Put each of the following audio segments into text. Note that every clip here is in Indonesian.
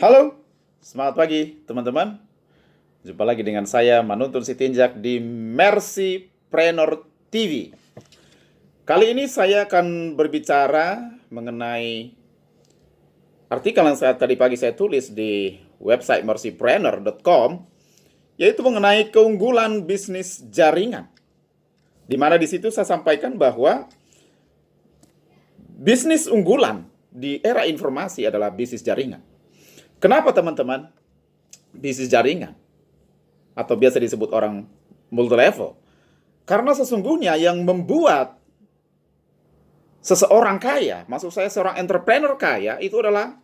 Halo, selamat pagi teman-teman. Jumpa lagi dengan saya Manuntun Sitinjak di Mercypreneur TV. Kali ini saya akan berbicara mengenai artikel yang tadi pagi saya tulis di website mercypreneur.com, yaitu mengenai keunggulan bisnis jaringan. Di mana di situ saya sampaikan bahwa bisnis unggulan di era informasi adalah bisnis jaringan. Kenapa teman-teman? Bisnis jaringan atau biasa disebut orang multi level. Karena sesungguhnya yang membuat seseorang kaya, maksud saya seorang entrepreneur kaya, itu adalah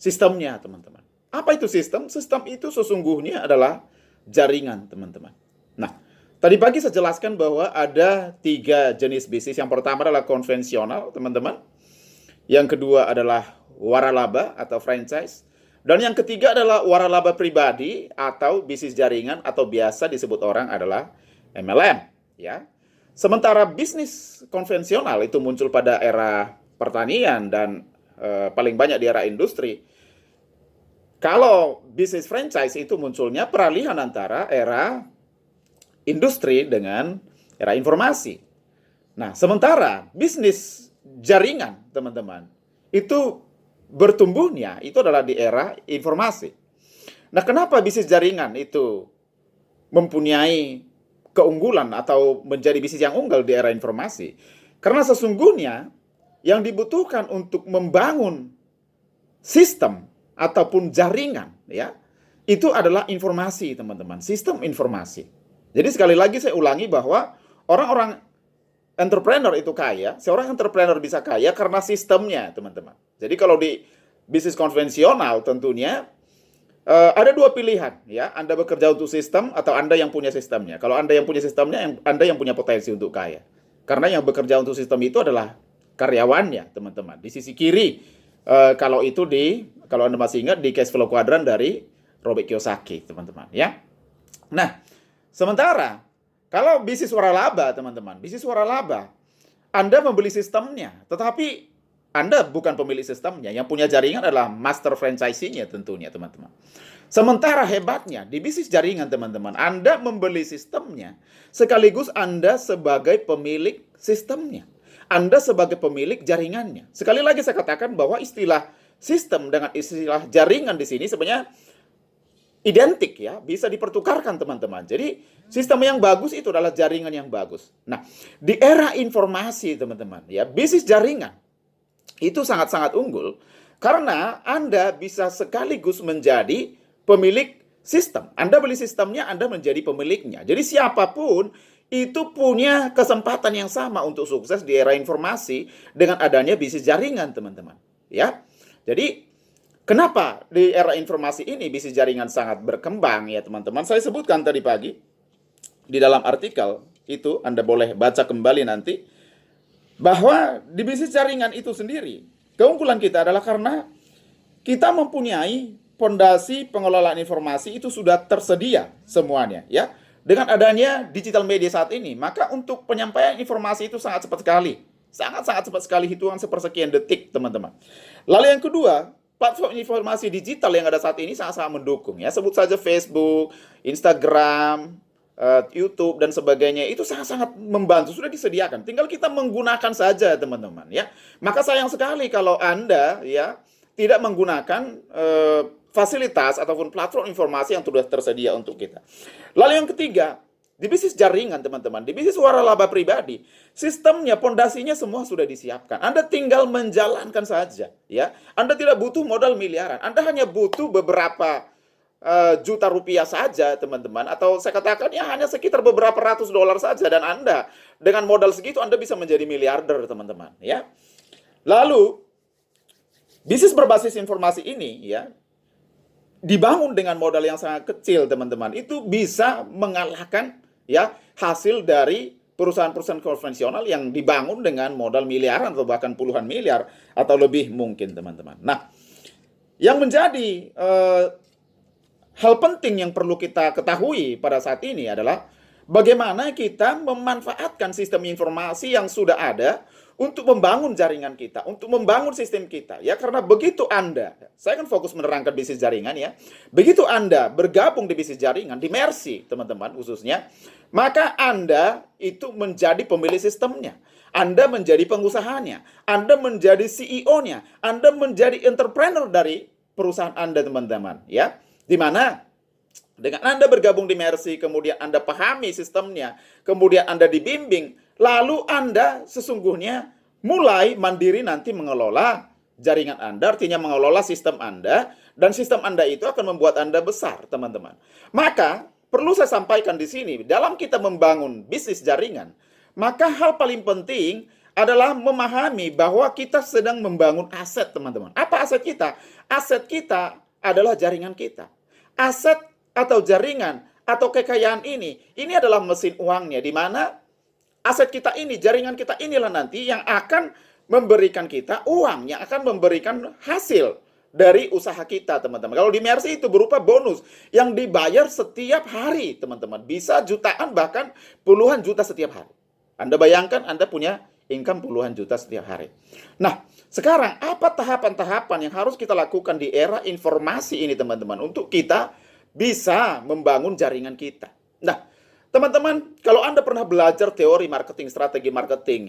sistemnya, teman-teman. Apa itu sistem? Sistem itu sesungguhnya adalah jaringan, teman-teman. Nah, tadi pagi saya jelaskan bahwa ada 3 jenis bisnis. Yang pertama adalah konvensional, teman-teman. Yang kedua adalah waralaba atau franchise. Dan yang ketiga adalah waralaba pribadi atau bisnis jaringan atau biasa disebut orang adalah MLM, ya. Sementara bisnis konvensional itu muncul pada era pertanian dan paling banyak di era industri. Kalau bisnis franchise itu munculnya peralihan antara era industri dengan era informasi. Nah, sementara bisnis jaringan, teman-teman, itu bertumbuhnya itu adalah di era informasi. Nah, kenapa bisnis jaringan itu mempunyai keunggulan atau menjadi bisnis yang unggul di era informasi? Karena sesungguhnya yang dibutuhkan untuk membangun sistem ataupun jaringan, ya, itu adalah informasi, teman-teman, sistem informasi. Jadi sekali lagi saya ulangi bahwa orang-orang entrepreneur itu kaya, seorang entrepreneur bisa kaya karena sistemnya, teman-teman. Jadi kalau di bisnis konvensional tentunya ada 2 pilihan, ya. Anda bekerja untuk sistem atau Anda yang punya sistemnya. Kalau Anda yang punya sistemnya, Anda yang punya potensi untuk kaya. Karena yang bekerja untuk sistem itu adalah karyawannya, teman-teman. Di sisi kiri, kalau Anda masih ingat di cash flow quadrant dari Robert Kiyosaki, teman-teman, ya. Nah, sementara kalau bisnis waralaba, teman-teman, bisnis waralaba, Anda membeli sistemnya, tetapi Anda bukan pemilik sistemnya. Yang punya jaringan adalah master franchisee-nya tentunya, teman-teman. Sementara hebatnya, di bisnis jaringan, teman-teman, Anda membeli sistemnya, sekaligus Anda sebagai pemilik sistemnya. Anda sebagai pemilik jaringannya. Sekali lagi saya katakan bahwa istilah sistem dengan istilah jaringan di sini sebenarnya identik, ya, bisa dipertukarkan, teman-teman. Jadi sistem yang bagus itu adalah jaringan yang bagus. Nah, di era informasi, teman-teman, ya, bisnis jaringan itu sangat-sangat unggul karena Anda bisa sekaligus menjadi pemilik sistem. Anda beli sistemnya, Anda menjadi pemiliknya. Jadi siapapun itu punya kesempatan yang sama untuk sukses di era informasi dengan adanya bisnis jaringan, teman-teman. Ya. Jadi kenapa di era informasi ini bisnis jaringan sangat berkembang, ya, teman-teman? Saya sebutkan tadi pagi di dalam artikel itu, Anda boleh baca kembali nanti, bahwa di bisnis jaringan itu sendiri, keunggulan kita adalah karena kita mempunyai fondasi pengelolaan informasi itu sudah tersedia semuanya, ya. Dengan adanya digital media saat ini, maka untuk penyampaian informasi itu sangat cepat sekali. Sangat-sangat cepat sekali, hitungan sepersekian detik, teman-teman. Lalu yang kedua, platform informasi digital yang ada saat ini sangat-sangat mendukung, ya. Sebut saja Facebook, Instagram, YouTube dan sebagainya, itu sangat-sangat membantu, sudah disediakan. Tinggal kita menggunakan saja, teman-teman, ya. Maka sayang sekali kalau Anda, ya, tidak menggunakan fasilitas ataupun platform informasi yang sudah tersedia untuk kita. Lalu yang ketiga, di bisnis jaringan, teman-teman, di bisnis waralaba pribadi, sistemnya, pondasinya semua sudah disiapkan. Anda tinggal menjalankan saja, ya. Anda tidak butuh modal miliaran. Anda hanya butuh beberapa juta rupiah saja, teman-teman, atau saya katakan ya hanya sekitar beberapa ratus dolar saja, dan Anda dengan modal segitu Anda bisa menjadi miliarder, teman-teman, ya. Lalu bisnis berbasis informasi ini, ya, dibangun dengan modal yang sangat kecil, teman-teman, itu bisa mengalahkan, ya, hasil dari perusahaan-perusahaan konvensional yang dibangun dengan modal miliaran atau bahkan puluhan miliar atau lebih mungkin, teman-teman. Nah, yang menjadi hal penting yang perlu kita ketahui pada saat ini adalah bagaimana kita memanfaatkan sistem informasi yang sudah ada untuk membangun jaringan kita, untuk membangun sistem kita. Ya, karena begitu Anda, saya kan fokus menerangkan bisnis jaringan ya. Begitu Anda bergabung di bisnis jaringan, di Mercy, teman-teman khususnya, maka Anda itu menjadi pemilik sistemnya. Anda menjadi pengusahanya, Anda menjadi CEO-nya, Anda menjadi entrepreneur dari perusahaan Anda, teman-teman, ya. Di mana dengan Anda bergabung di Mercy, kemudian Anda pahami sistemnya, kemudian Anda dibimbing, lalu Anda sesungguhnya mulai mandiri nanti mengelola jaringan Anda, artinya mengelola sistem Anda, dan sistem Anda itu akan membuat Anda besar, teman-teman. Maka, perlu saya sampaikan di sini, dalam kita membangun bisnis jaringan, maka hal paling penting adalah memahami bahwa kita sedang membangun aset, teman-teman. Apa aset kita? Aset kita adalah jaringan kita. Aset atau jaringan atau kekayaan ini adalah mesin uangnya, di mana aset kita ini, jaringan kita inilah nanti yang akan memberikan kita uang, yang akan memberikan hasil dari usaha kita, teman-teman. Kalau di Mercy itu berupa bonus yang dibayar setiap hari, teman-teman. Bisa jutaan, bahkan puluhan juta setiap hari. Anda bayangkan Anda punya income puluhan juta setiap hari. Nah, sekarang apa tahapan-tahapan yang harus kita lakukan di era informasi ini, teman-teman, untuk kita bisa membangun jaringan kita. Nah, teman-teman, kalau Anda pernah belajar teori marketing, strategi marketing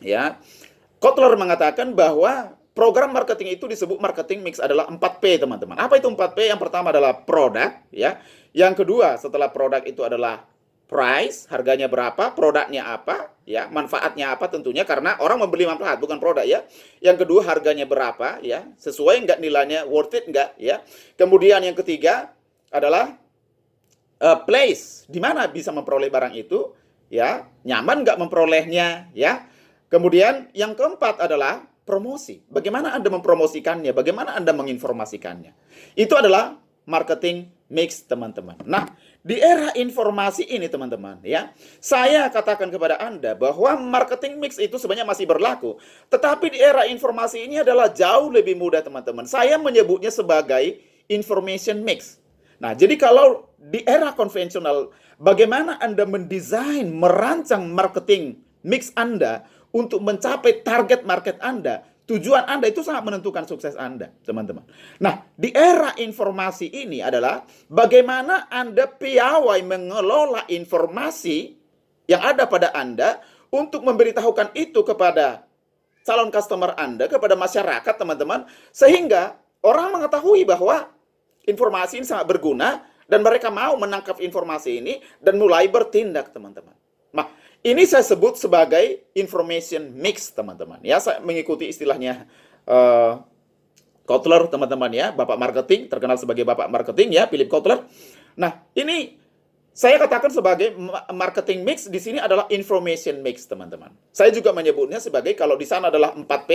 ya, Kotler mengatakan bahwa program marketing itu disebut marketing mix adalah 4P, teman-teman. Apa itu 4P? Yang pertama adalah produk, ya. Yang kedua, setelah produk itu adalah price, harganya berapa, produknya apa, ya, manfaatnya apa tentunya, karena orang membeli manfaat bukan produk, ya. Yang kedua, harganya berapa, ya, sesuai nggak nilainya, worth it nggak, ya. Kemudian yang ketiga adalah place, di mana bisa memperoleh barang itu, ya, nyaman nggak memperolehnya, ya. Kemudian yang keempat adalah promosi, bagaimana Anda mempromosikannya, bagaimana Anda menginformasikannya. Itu adalah marketing mix, teman-teman. Nah, di era informasi ini, teman-teman, ya, saya katakan kepada Anda bahwa marketing mix itu sebenarnya masih berlaku. Tetapi di era informasi ini adalah jauh lebih mudah, teman-teman. Saya menyebutnya sebagai information mix. Nah, jadi kalau di era konvensional, bagaimana Anda mendesain, merancang marketing mix Anda untuk mencapai target market Anda, tujuan Anda itu sangat menentukan sukses Anda, teman-teman. Nah, di era informasi ini adalah bagaimana Anda piawai mengelola informasi yang ada pada Anda untuk memberitahukan itu kepada calon customer Anda, kepada masyarakat, teman-teman, sehingga orang mengetahui bahwa informasi ini sangat berguna dan mereka mau menangkap informasi ini dan mulai bertindak, teman-teman. Nah, ini saya sebut sebagai information mix, teman-teman. Ya, saya mengikuti istilahnya Kotler, teman-teman, ya, Bapak marketing, terkenal sebagai Bapak marketing, ya, Philip Kotler. Nah, ini saya katakan sebagai marketing mix, di sini adalah information mix, teman-teman. Saya juga menyebutnya sebagai, kalau di sana adalah 4P,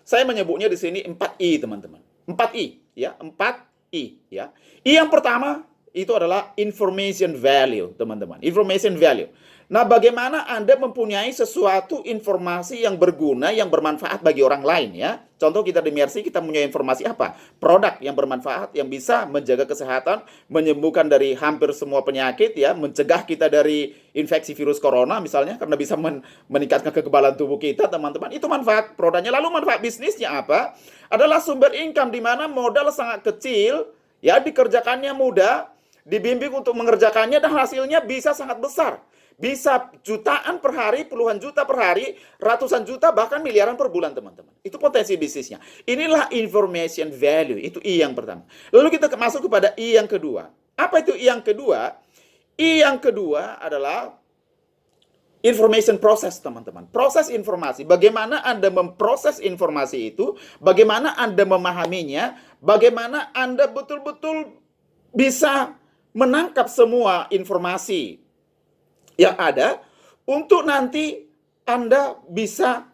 saya menyebutnya di sini 4I, teman-teman. 4I, ya, 4I, ya. I yang pertama itu adalah information value, teman-teman. Information value. Nah, bagaimana Anda mempunyai sesuatu informasi yang berguna, yang bermanfaat bagi orang lain, ya. Contoh kita di Mercy, kita punya informasi apa? Produk yang bermanfaat, yang bisa menjaga kesehatan, menyembuhkan dari hampir semua penyakit, ya. Mencegah kita dari infeksi virus corona, misalnya, karena bisa meningkatkan kekebalan tubuh kita, teman-teman. Itu manfaat produknya. Lalu manfaat bisnisnya apa? Adalah sumber income, di mana modal sangat kecil, ya, dikerjakannya mudah, dibimbing untuk mengerjakannya, dan hasilnya bisa sangat besar. Bisa jutaan per hari, puluhan juta per hari, ratusan juta, bahkan miliaran per bulan, teman-teman. Itu potensi bisnisnya. Inilah information value. Itu I yang pertama. Lalu kita masuk kepada I yang kedua. Apa itu I yang kedua? I yang kedua adalah information process, teman-teman. Proses informasi. Bagaimana Anda memproses informasi itu, bagaimana Anda memahaminya, bagaimana Anda betul-betul bisa menangkap semua informasi yang ada untuk nanti Anda bisa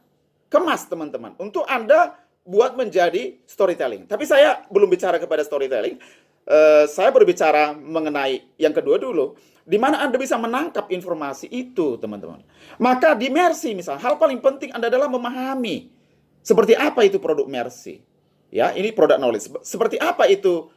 kemas, teman-teman. Untuk Anda buat menjadi storytelling. Tapi saya belum bicara kepada storytelling. Saya berbicara mengenai yang kedua dulu. Di mana Anda bisa menangkap informasi itu, teman-teman. Maka di Mercy misalnya, hal paling penting Anda adalah memahami seperti apa itu produk Mercy. Ya, ini product knowledge. Seperti apa itu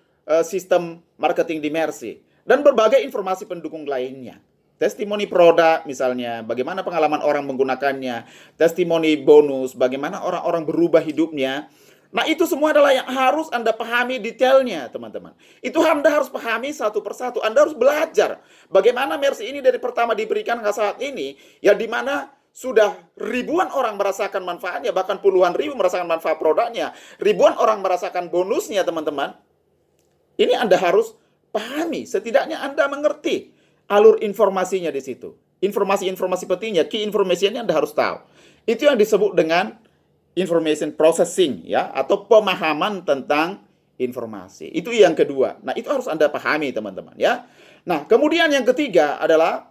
sistem marketing di Mercy. Dan berbagai informasi pendukung lainnya. testimoni produk misalnya, bagaimana pengalaman orang menggunakannya, testimoni bonus, bagaimana orang-orang berubah hidupnya. Nah, itu semua adalah yang harus Anda pahami detailnya, teman-teman. Itu Anda harus pahami satu persatu. Anda harus belajar bagaimana Mercy ini dari pertama diberikan ke saat ini, ya di mana sudah ribuan orang merasakan manfaatnya, bahkan puluhan ribu merasakan manfaat produknya, ribuan orang merasakan bonusnya, teman-teman. Ini Anda harus pahami, setidaknya Anda mengerti alur informasinya di situ. Informasi-informasi pentingnya, key information-nya Anda harus tahu. Itu yang disebut dengan information processing, ya, atau pemahaman tentang informasi. Itu yang kedua. Nah, itu harus Anda pahami, teman-teman, ya. Nah, kemudian yang ketiga adalah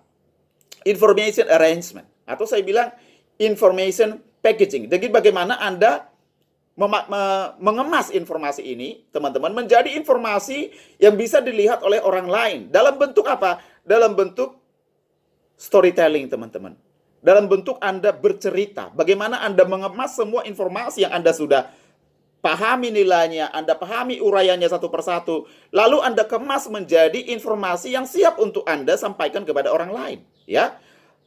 information arrangement, atau saya bilang information packaging. Jadi bagaimana Anda mengemas informasi ini, teman-teman, menjadi informasi yang bisa dilihat oleh orang lain. Dalam bentuk apa? Dalam bentuk storytelling, teman-teman. Dalam bentuk Anda bercerita. Bagaimana Anda mengemas semua informasi yang Anda sudah pahami nilainya, Anda pahami uraiannya satu persatu. Lalu Anda kemas menjadi informasi yang siap untuk Anda sampaikan kepada orang lain. Ya.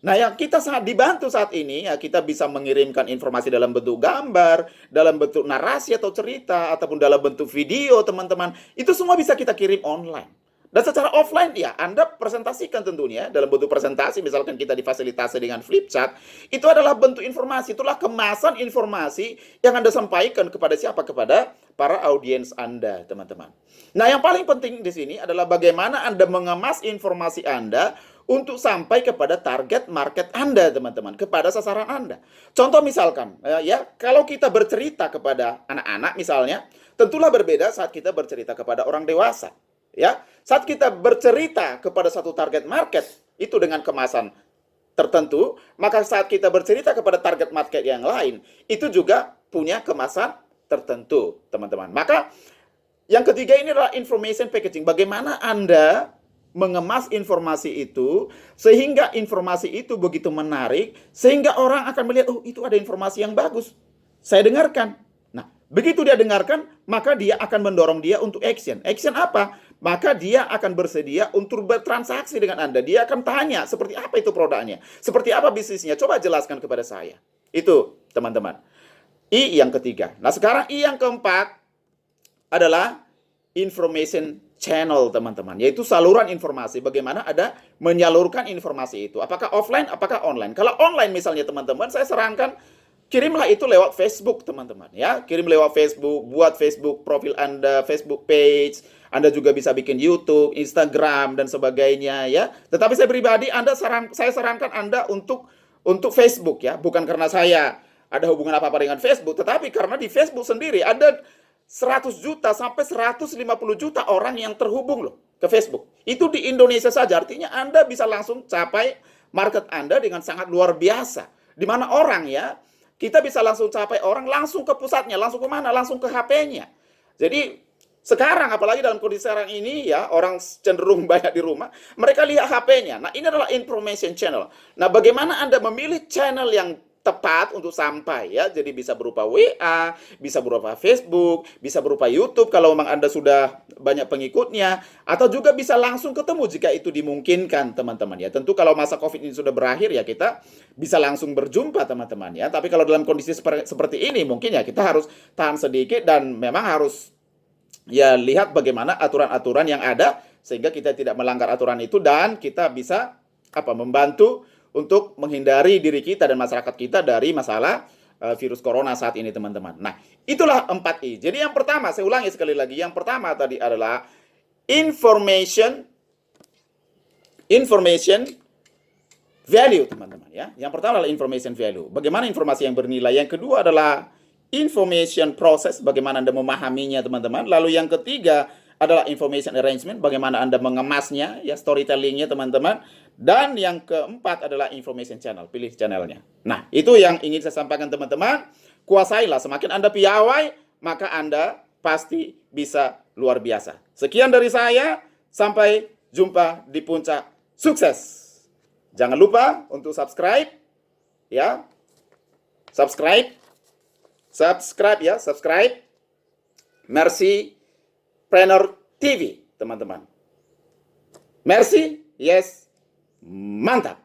Nah, yang kita sangat dibantu saat ini, ya, kita bisa mengirimkan informasi dalam bentuk gambar, dalam bentuk narasi atau cerita, ataupun dalam bentuk video, teman-teman. Itu semua bisa kita kirim online. Dan secara offline, ya, Anda presentasikan tentunya dalam bentuk presentasi, misalkan kita difasilitasi dengan flip chart, itu adalah bentuk informasi, itulah kemasan informasi yang Anda sampaikan kepada siapa? Kepada para audiens Anda, teman-teman. Nah, yang paling penting di sini adalah bagaimana Anda mengemas informasi Anda untuk sampai kepada target market Anda, teman-teman, kepada sasaran Anda. Contoh misalkan, ya, kalau kita bercerita kepada anak-anak misalnya, tentulah berbeda saat kita bercerita kepada orang dewasa. Ya, saat kita bercerita kepada satu target market itu dengan kemasan tertentu, maka saat kita bercerita kepada target market yang lain, itu juga punya kemasan tertentu, teman-teman. Maka yang ketiga ini adalah information packaging. Bagaimana Anda mengemas informasi itu sehingga informasi itu begitu menarik sehingga orang akan melihat, oh, itu ada informasi yang bagus, saya dengarkan. Nah, begitu dia dengarkan, maka dia akan mendorong dia untuk action. Action apa? Maka dia akan bersedia untuk bertransaksi dengan Anda. Dia akan tanya, seperti apa itu produknya, seperti apa bisnisnya, coba jelaskan kepada saya. Itu, teman-teman, I yang ketiga. Nah, sekarang I yang keempat adalah information channel, teman-teman, yaitu saluran informasi. Bagaimana ada menyalurkan informasi itu, apakah offline, apakah online. Kalau online misalnya, teman-teman, saya sarankan kirimlah itu lewat Facebook, teman-teman, ya. Kirim lewat Facebook, buat Facebook profil Anda, Facebook page. Anda juga bisa bikin YouTube, Instagram, dan sebagainya, ya. Tetapi saya pribadi, saya sarankan Anda untuk Facebook, ya. Bukan karena saya ada hubungan apa-apa dengan Facebook, tetapi karena di Facebook sendiri ada 100 juta sampai 150 juta orang yang terhubung loh ke Facebook. Itu di Indonesia saja, artinya Anda bisa langsung capai market Anda dengan sangat luar biasa. Di mana orang, ya, kita bisa langsung capai orang langsung ke pusatnya, langsung ke mana? Langsung ke HP-nya. Jadi sekarang, apalagi dalam kondisi sekarang ini, ya, orang cenderung banyak di rumah, mereka lihat HP-nya. Nah, ini adalah information channel. Nah, bagaimana Anda memilih channel yang tepat untuk sampai, ya. Jadi bisa berupa WA, bisa berupa Facebook, bisa berupa YouTube kalau memang Anda sudah banyak pengikutnya, atau juga bisa langsung ketemu jika itu dimungkinkan, teman-teman, ya. Tentu kalau masa Covid ini sudah berakhir, ya, kita bisa langsung berjumpa, teman-teman, ya. Tapi kalau dalam kondisi seperti ini, mungkin, ya, kita harus tahan sedikit dan memang harus, ya, lihat bagaimana aturan-aturan yang ada sehingga kita tidak melanggar aturan itu dan kita bisa membantu untuk menghindari diri kita dan masyarakat kita dari masalah virus corona saat ini, teman-teman. Nah, itulah 4I. Jadi yang pertama, saya ulangi sekali lagi, yang pertama tadi adalah information value, teman-teman, ya. Yang pertama adalah information value. Bagaimana informasi yang bernilai. Yang kedua adalah information process, bagaimana Anda memahaminya, teman-teman. Lalu yang ketiga adalah information arrangement, bagaimana Anda mengemasnya, ya, storytellingnya, teman-teman. Dan yang keempat adalah information channel, pilih channelnya. Nah, itu yang ingin saya sampaikan, teman-teman. Kuasailah, semakin Anda piawai, maka Anda pasti bisa luar biasa. Sekian dari saya, sampai jumpa di puncak sukses. Jangan lupa untuk subscribe, ya. Subscribe, ya, subscribe Mercypreneur TV, teman-teman. Mercy, yes, Mantap!